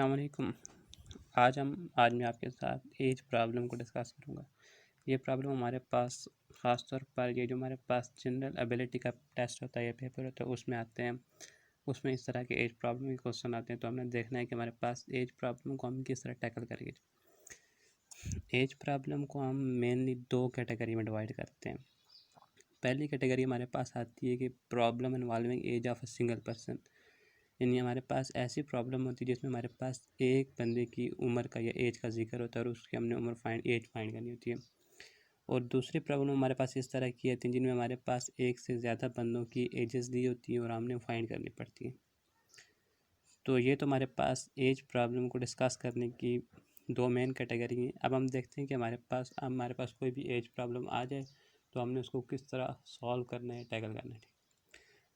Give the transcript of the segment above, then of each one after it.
अस्सलाम वालेकुम। आज मैं आपके साथ एज प्रॉब्लम को डिस्कस करूँगा। ये प्रॉब्लम हमारे पास ख़ास तौर पर ये जो हमारे पास जनरल एबिलिटी का टेस्ट होता है या पेपर होता है उसमें आते हैं। उसमें इस तरह के एज प्रॉब्लम के क्वेश्चन आते हैं, तो हमने देखना है कि हमारे पास एज प्रॉब्लम को हम किस तरह टैकल करेंगे। एज प्रॉब्लम को हम मेनली 2 कैटेगरी में डिवाइड करते हैं। पहली कैटेगरी हमारे पास आती है कि problem involving age of a single person, यानी हमारे पास ऐसी प्रॉब्लम होती है जिसमें हमारे पास एक बंदे की उम्र का या एज का जिक्र होता है और उसकी हमने एज फाइंड करनी होती है। और दूसरी प्रॉब्लम हमारे पास इस तरह की आती है जिनमें हमारे पास एक से ज़्यादा बंदों की एजेस दी होती है और हमने फाइंड करनी पड़ती है। तो ये तो हमारे पास एज प्रॉब्लम को डिस्कस करने की 2 मेन कैटेगरी हैं। अब हम देखते हैं कि हमारे पास कोई भी एज प्रॉब्लम आ जाए तो हमने उसको किस तरह सॉल्व करना है, टैकल करना है।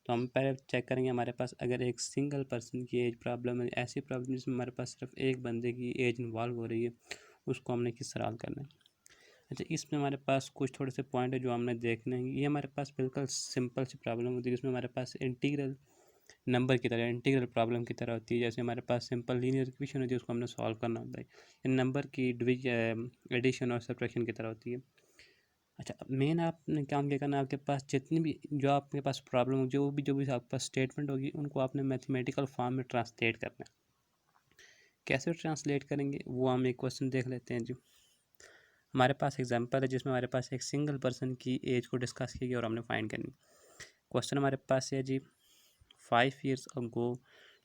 तो हम पहले चेक करेंगे हमारे पास अगर एक सिंगल पर्सन की एज प्रॉब्लम है, ऐसी प्रॉब्लम जिसमें हमारे पास सिर्फ एक बंदे की एज इन्वॉल्व हो रही है, उसको हमने किस तरह हल करना है। अच्छा, इसमें हमारे पास कुछ थोड़े से पॉइंट है जो हमने देखने हैं। ये हमारे पास बिल्कुल सिंपल सी प्रॉब्लम होती है जिसमें हमारे पास इंटीग्रल नंबर की तरह, इंटीग्रल प्रॉब्लम की तरह होती है। जैसे हमारे पास सिंपल लीनियर इक्वेशन होती है, उसको हमने सॉल्व करना होता है। इन नंबर की एडिशन और सब्ट्रैक्शन की तरह होती है। अच्छा, मेन आपने काम क्या करना है, आपके पास जितनी भी जो आपके पास प्रॉब्लम हो, जो भी आपके पास स्टेटमेंट होगी, उनको आपने मैथमेटिकल फॉर्म में ट्रांसलेट करना है। कैसे ट्रांसलेट करेंगे वो हम एक क्वेश्चन देख लेते हैं। जो हमारे पास एग्जांपल है जिसमें हमारे पास एक सिंगल पर्सन की एज को डिस्कस की गई और हमने फाइंड करनी। क्वेश्चन हमारे पास है जी, 5 years ago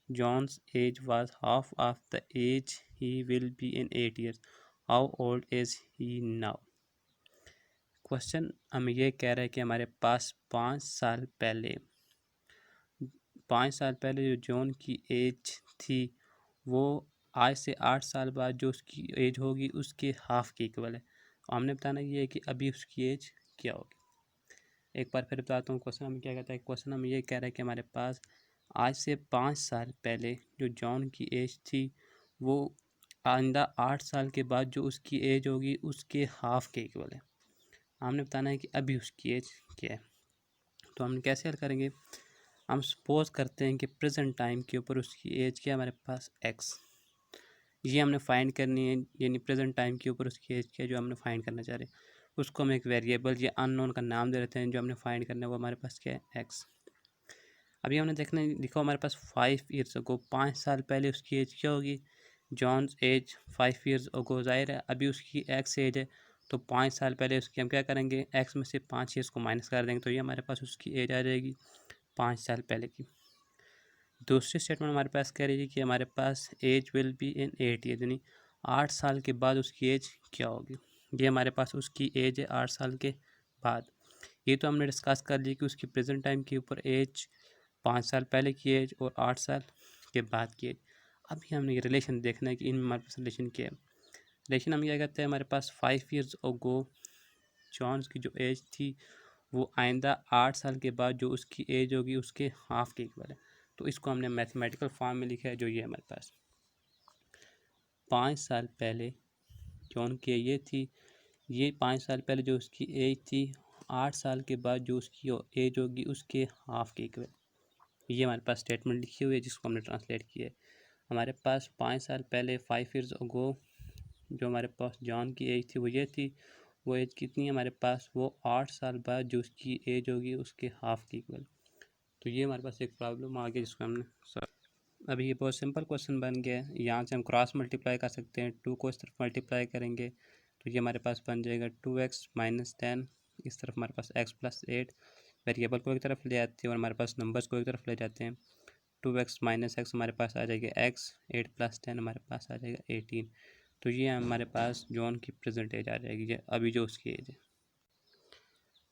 John's age was half of the age he will be in 8 years. How old is he now? Question हमें ये कह रहा है कि हमारे पास 5 साल पहले जो जॉन की एज थी वो आज से 8 साल बाद जो उसकी एज होगी उसके हाफ के इक्वल है। हमने बताना ये है कि अभी उसकी एज क्या होगी। एक बार फिर बताता हूँ क्वेश्चन हमें क्या कहता है। क्वेश्चन हमें ये कह रहा है कि हमारे पास आज से 5 साल पहले जो जॉन की एज थी वो आइंदा 8 साल के बाद जो उसकी एज होगी उसके हाफ के इक्वल है। हमने बताना है कि अभी उसकी एज क्या है। तो हम कैसे हल करेंगे, हम सपोज करते हैं कि प्रेजेंट टाइम के ऊपर उसकी एज क्या है, हमारे पास एक्स, ये हमने फाइंड करनी है। यानी प्रेजेंट टाइम के ऊपर उसकी एज क्या है जो हमने फाइंड करना चाह रहे हैं, उसको हम एक वेरिएबल या अननोन का नाम दे देते हैं। जो हमने फाइंड करना है वो हमारे पास क्या है, एक्स। अभी हमने देखना है, देखो हमारे पास 5 years ago, 5 साल पहले उसकी एज क्या होगी, जॉन्स एज 5 years ago, जाहिर है अभी उसकी एक्स एज है। तो 5 साल पहले उसकी हम क्या करेंगे, एक्स में से 5 years को माइनस कर देंगे, तो ये हमारे पास उसकी एज आ जाएगी 5 साल पहले की। दूसरी स्टेटमेंट हमारे पास कह रही है कि हमारे पास age will be in 8 years, यानी 8 साल के बाद उसकी एज क्या होगी। ये हमारे पास उसकी एज है 8 साल के बाद। ये तो हमने डिस्कस कर ली कि उसकी प्रेजेंट टाइम के ऊपर एज 5 साल पहले की एज और 8 साल के बाद की एज। अभी हमने ये रिलेशन देखना है कि इनमें हमारे पास रिलेशन क्या है। रिलेशन हम क्या कहते हैं, हमारे पास 5 years ago जॉन्स की जो एज थी वो आइंदा 8 साल के बाद जो उसकी एज होगी उसके हाफ के इक्वल है। तो इसको हमने मैथमेटिकल फॉर्म में लिखा है, जो ये हमारे पास 5 साल पहले जॉन की ये थी, ये 5 साल पहले जो उसकी एज थी, 8 साल के बाद जो उसकी एज होगी उसके हाफ के इक्वल। ये हमारे पास स्टेटमेंट लिखी हुई है जिसको हमने ट्रांसलेट किया है। हमारे पास 5 साल पहले 5 years ago जो हमारे पास जॉन की एज थी वो ये थी, वो एज कितनी है हमारे पास, वो 8 साल बाद जो उसकी एज होगी उसके हाफ की इक्वल। तो ये हमारे पास एक प्रॉब्लम आ गई जिसको हमने अभी ये बहुत सिंपल क्वेश्चन बन गया है। यहाँ से हम क्रॉस मल्टीप्लाई कर सकते हैं, 2 को इस तरफ मल्टीप्लाई करेंगे तो ये हमारे पास बन जाएगा 2x माइनस 10, इस तरफ हमारे पास x प्लस 8, वेरिएबल को एक तरफ ले आते हैं और हमारे पास नंबर्स को एक तरफ ले जाते हैं। 2x माइनस एक्स हमारे पास आ जाएगा x, 8 प्लस 10 हमारे पास आ जाएगा 18। तो ये हमारे पास जॉन की प्रेजेंट एज आ जाएगी, ये अभी जो उसकी एज है।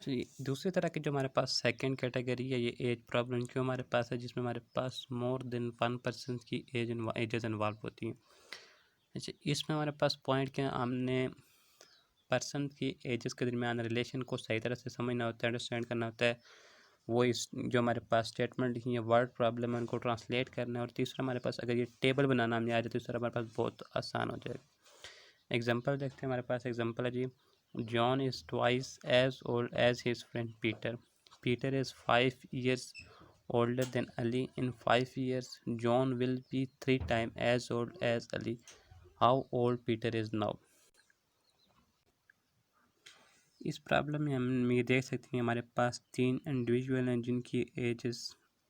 जी, दूसरी तरह की जो हमारे पास सेकंड कैटेगरी है, ये एज प्रॉब्लम क्यों हमारे पास है, जिसमें हमारे पास मोर देन 1% की एजेस इन्वॉल्व होती हैं। अच्छा, इसमें हमारे पास पॉइंट क्या, हमने पर्सन की एजेस के दरमियान रिलेशन को सही तरह से समझना होता है, अंडरस्टैंड करना होता है। वो इस जो हमारे पास स्टेटमेंट लिखी है, वर्ड प्रॉब्लम है, उनको ट्रांसलेट करना है। और तीसरा हमारे पास अगर ये टेबल बनाना हमें आ जाए तो तीसरा हमारे पास बहुत आसान हो जाएगा। एग्जाम्पल देखते हैं, हमारे पास एग्जाम्पल है जी, John is twice as old as his friend Peter, Peter is 5 years older than Ali. In 5 years, John will be 3 times as old as Ali. How old Peter is now? इस problem में हम ये देख सकते हैं हमारे पास 3 individual हैं जिनकी एजेस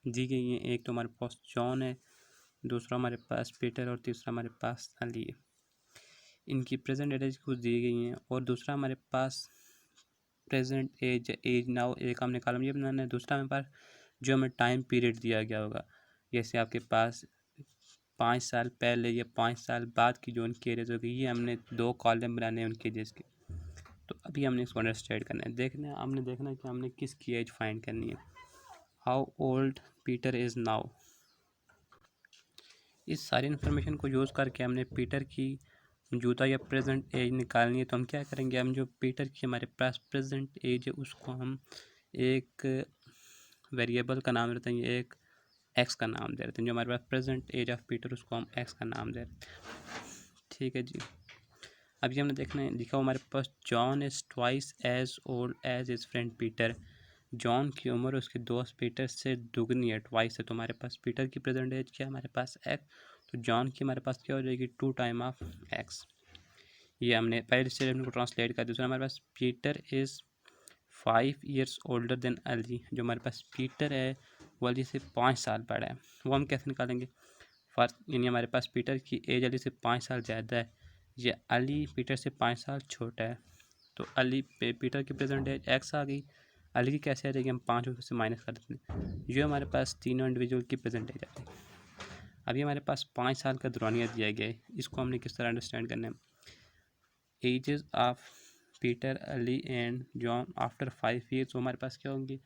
दी गई हैं। एक तो हमारे पास जॉन है, दूसरा हमारे पास पीटर और तीसरा हमारे पास अली है। इनकी प्रेजेंट एज कुछ दी गई हैं और दूसरा हमारे पास प्रेजेंट एज नाउ एक हमने कॉलम ये बनाना है, दूसरा हमारे पास जो हमें टाइम पीरियड दिया गया होगा। जैसे आपके पास 5 साल पहले या 5 साल बाद की जो उनकी एजेस होगी, ये हमने 2 कॉलम बनाने हैं उनकी एजेस के। तो अभी हमने इसको अंडरस्टैंड करना है, हमने देखना है कि हमने किसकी एज फाइंड करनी है। How old Peter is now. इस सारी इन्फॉर्मेशन को यूज़ करके हमने पीटर की मौजूदा या प्रेजेंट एज निकालनी है। तो हम क्या करेंगे, हम जो पीटर की हमारे पास प्रेजेंट एज है उसको हम एक वेरिएबल का नाम देते हैं, एक एक्स का नाम दे देते हैं। जो हमारे पास प्रेजेंट एज ऑफ पीटर उसको हम एक्स का नाम दे देते हैं। ठीक है जी। अभी हमने देखना है, लिखा हुआ हमारे पास John is twice as old as his friend Peter. John की उम्र उसके दोस्त पीटर से दुगनी है, ट्वाइस है। तो हमारे पास पीटर की प्रेजेंट एज क्या है हमारे पास एक्स, तो जॉन की हमारे पास क्या हो जाएगी 2 टाइम ऑफ एक्स। ये हमने पहले स्टेटमेंट को ट्रांसलेट कर। दूसरा हमारे पास Peter is 5 years older than Ali. जो हमारे पास पीटर है वो अली से 5 साल बड़ा है। वो हम कैसे निकालेंगे, फर्स्ट यानी हमारे पास पीटर की एज अली से 5 साल ज़्यादा है, ये अली पीटर से 5 साल छोटा है। तो पीटर की प्रेजेंट एज एक्स आ गई, अली की कैसे आ जाएगी, हम 5 से माइनस कर देते हैं। ये हमारे पास तीनों इंडिविजुअल की प्रेजेंट एज आती है। अभी हमारे पास 5 साल का दौरानिया दिया गया है, इसको हमने किस तरह अंडरस्टैंड करना है। Ages of Peter Ali and John after 5 years, तो हमारे पास क्या होंगी,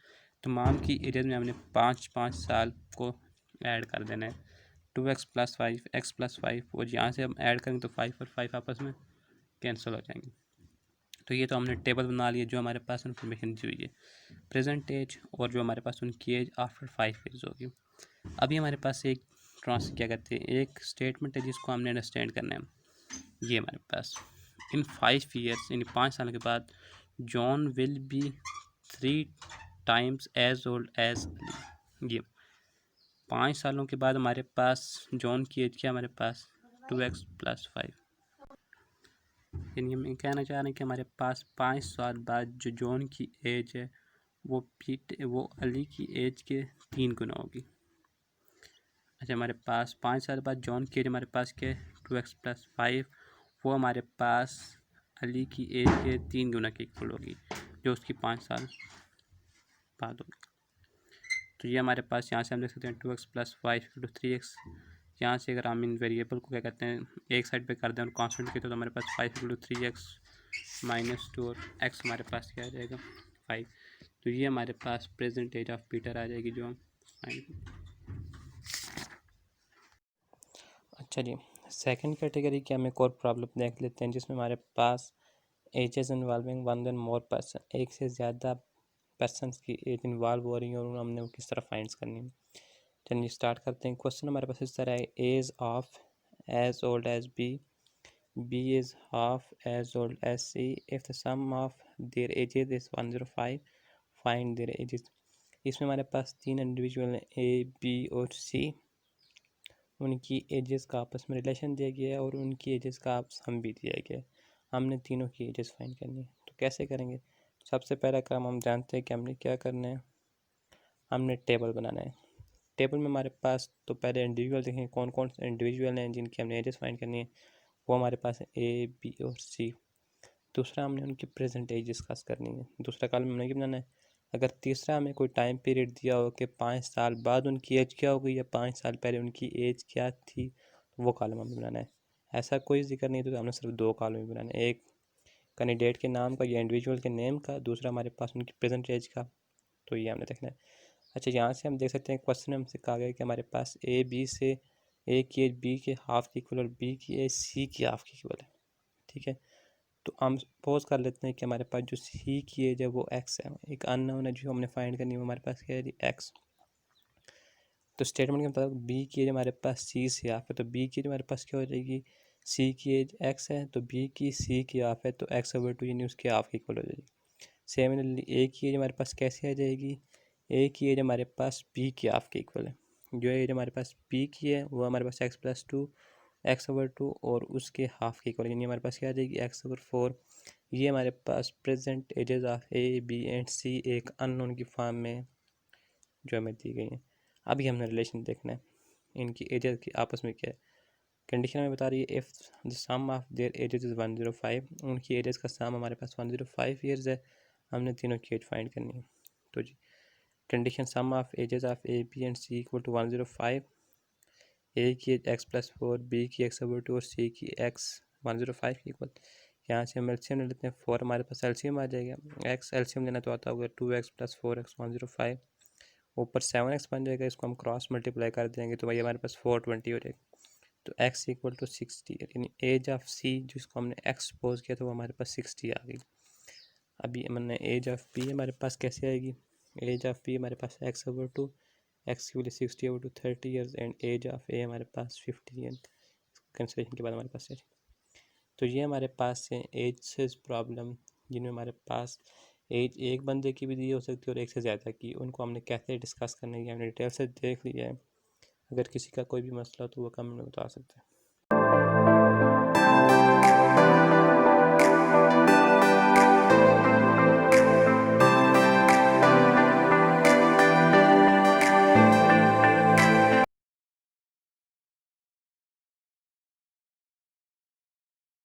तमाम की एजेस में हमने 5-5 साल को ऐड कर देना है। 2x + 5 x + 5, और यहाँ से हम ऐड करेंगे तो 5 और 5 आपस में कैंसिल हो जाएंगे। तो ये तो हमने टेबल बना लिया जो हमारे पास इन्फॉर्मेशन दी हुई है प्रेजेंट एज और जो हमारे पास उनकी एज आफ्टर 5 ईयर्स होगी। अभी हमारे पास एक क्या कहते हैं, एक स्टेटमेंट है जिसको हमने अंडरस्टैंड करना है। ये हमारे पास इन 5 ईयर्स यानी 5 साल के बाद John will be 3 times as old as Ali. ये 5 सालों के बाद हमारे पास जॉन की एज क्या हमारे पास 2x + 5, यानी हम कहना चाह रहे हैं कि हमारे पास 5 साल बाद जो जॉन की एज है वो अली की एज के 3 गुना होगी। अच्छा, हमारे पास 5 साल बाद जॉन की एज हमारे पास क्या है 2x + 5, वो हमारे पास अली की एज के 3 गुना की इक्वल होगी, जो उसकी 5 साल बाद होगी। तो ये हमारे पास यहाँ से हम देख सकते हैं 2x + 5 = 3x। यहाँ से अगर हम इन वेरिएबल को क्या कहते हैं एक साइड पे कर दें और कांस्टेंट के, तो हमारे पास 5 = 3x - 2 और x हमारे पास क्या आ जाएगा 5। तो ये हमारे पास प्रेजेंट एज ऑफ पीटर आ जाएगी जो हम फाइंड। अच्छा जी, सेकंड कैटेगरी की हम एक और प्रॉब्लम देख लेते हैं जिसमें हमारे पास ages involving 1 than more person, एक से ज़्यादा पर्सनस की एज इन्वॉल्व हो रही है और हमने वो किस तरह फाइंड करनी है। चलिए स्टार्ट करते हैं। क्वेश्चन हमारे पास इस तरह है, age of A old as B is half as old as C, if the sum of their ages is 105, find their ages. इसमें हमारे पास 3 इंडिविजुअल हैं, ए बी और सी। उनकी एजेस का आपस में रिलेशन दिया गया है और उनकी एजेस का सम भी दिया गया है। हमने तीनों की एजेस फाइंड करनी है। तो कैसे करेंगे, सबसे पहला काम हम जानते हैं कि हमने क्या करना है, हमने टेबल बनाना है। टेबल में हमारे पास तो पहले इंडिविजुअल देखें कौन कौन से इंडिविजुअल हैं जिनकी हमने एजेस फाइंड करनी है। वो हमारे पास है ए बी और सी। दूसरा हमने उनकी प्रेजेंट एज डिस्कस करनी है, दूसरा कॉलम हमने क्या बनाना है। अगर तीसरा हमें कोई टाइम पीरियड दिया हो कि 5 साल बाद उनकी एज क्या हो गई या 5 साल पहले उनकी एज क्या थी, तो वो कॉलम हमें बनाना है। ऐसा कोई जिक्र नहीं तो हमने सिर्फ 2 कॉलम ही बनाना है, एक कैंडिडेट के नाम का या इंडिविजुअल के नेम का, दूसरा हमारे पास उनकी प्रेजेंट एज का। तो ये हमने देखना है। अच्छा, यहाँ से हम देख सकते हैं क्वेश्चन हमसे कहा गया कि हमारे पास ए बी से ए की एज बी के हाफ की इक्वल और बी की एज सी की हाफ की इक्वल है। ठीक है, तो हम सपोज कर लेते हैं कि हमारे पास जो सी की एज है वो एक्स है, एक अननोन है जो हमने फाइंड करनी है, हमारे पास क्या है जी एक्स। तो स्टेटमेंट के मुताबिक बी की एज हमारे पास सी से हाफ है, तो बी की एज हमारे पास क्या हो जाएगी, सी की एज एक्स है तो बी की सी की हाफ है, तो एक्स/2 यानी उसकी हाफ की इक्वल हो जाएगी। सेमिलरली ए की एज हमारे पास कैसे आ जाएगी, ए की एज हमारे पास बी की हाफ के इक्वल है। जो एज हमारे पास बी की है वो हमारे पास x+2 x/2 और उसके हाफ के इक्वल, यानी हमारे पास क्या आ जाएगी x/4। ये हमारे पास present ages of A B and C एक अननोन की फॉर्म में जो हमें दी गई है। अभी हमने रिलेशन देखना है इनकी एजेस की आपस में क्या है। कंडीशन हमें बता रही है if the sum of their ages is 105, उनकी एजेस का सम हमारे पास 105 ईयर्स है। हमने तीनों की एज फाइंड करनी है। तो जी condition sum of ages of A B and C equal to 105, A की एज x+4, बी की x/2 और सी की x 105 की इक्वल। यहाँ से हम एलसीएम ले लेते हैं, 4 हमारे पास एलसीएम आ जाएगा। x एलसीएम लेना तो आता होगा 2x + 4x 105, ऊपर 7x बन जाएगा, इसको हम क्रॉस मल्टीप्लाई कर देंगे तो भाई हमारे पास 420 हो जाएगा। तो x = 60, यानी एज ऑफ सी जिसको हमने x सपोज किया तो वो हमारे पास 60 आ गई। अभी हमने एज ऑफ बी हमारे पास कैसे आएगी। एज ऑफ बी हमारे पास x/2, x की value 60/30 years and age of A हमारे पास 50 एंड कैंसिलेशन के बाद हमारे पास है। तो ये हमारे पास है एज से प्रॉब्लम जिनमें हमारे पास एज एक बंदे की भी दी हो सकती है और एक से ज़्यादा की। उनको हमने कैसे डिस्कस करना है हमने डिटेल से देख लिया है। अगर किसी का कोई भी मसला हो तो वो कमेंट में बता सकते हैं।